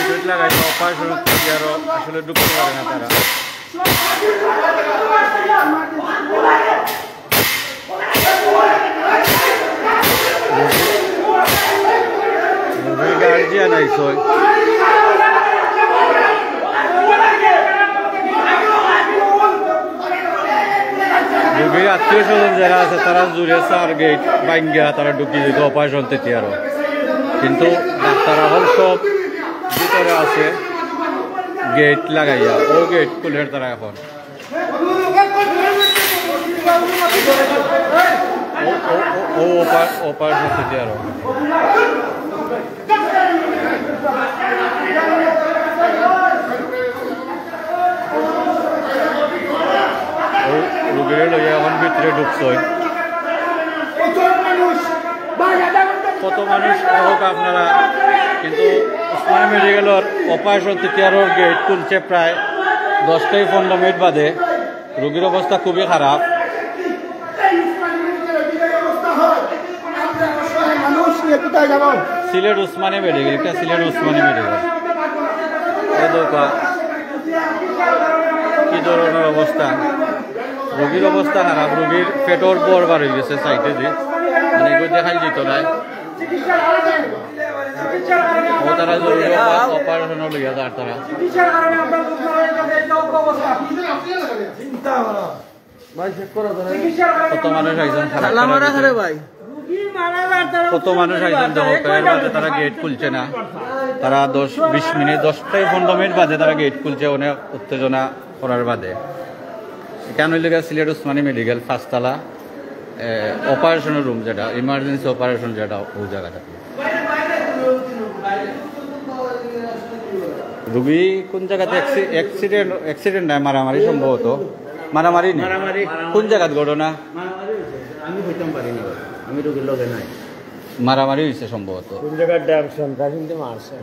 Gate লাগাই operation আরো আসলে ঢুকতে পারে না তারা। গার্জিয়ান আইসো রোগীর আত্মীয় স্বজন যারা আছে তারা জুড়ে চার গেট ভাঙ্গা তারা ঢুকিয়ে দিত অপারেশন থেকে আরো, কিন্তু ডাক্তার হল সব ভিতরে আছে গেট লাগাইয়া, ও গেট খুলে তারা এখন অপারেশন থেকে আরো রোগীরা লইয়া এখন ভিতরে ঢুকছে। কত মানুষ হোক আপনারা, কিন্তু উসমানী মেডিকেলের অপারেশন থেকে আরো গেট খুলছে প্রায় 10 থেকে 15 মিনিট বাদে। রোগীর অবস্থা খুবই খারাপ। সিলেট উসমানী মেডিকেল, এটা সিলেট উসমানী মেডিকেল। কি ধরনের অবস্থা, রোগীর অবস্থা খারাপ, রোগীর পেটর বর বার হয়ে গেছে সাইডে দিয়ে, মানে এগুলো দেখাই যেত না। ও তারা জরুরি অপারেশন লইয়া যার তারা কত মানুষ আইসেন কত মানুষ আইসেন বাদে তারা গেট খুলছে না। তারা 10-20 মিনিট 10 থেকে 15 মিনিট বাদে তারা গেট খুলছে, অনেক উত্তেজনা করার বাদে। কেন লেগে সিলেট উসমানী মেডিকেল 5 তলা অপারেশনের রুম, যেটা ইমার্জেন্সি অপারেশন যেটা ওই জায়গাটা। রুগী কোন জায়গাতে অ্যাক্সিডেন্ট নাই, মারামারি সম্ভবত। মারামারি কোন জায়গাত ঘটনা? আমি হইতাম পারি না, আমি রোগীর লগে নাই। মারামারি হয়েছে সম্ভবত। কোন জায়গার মারছে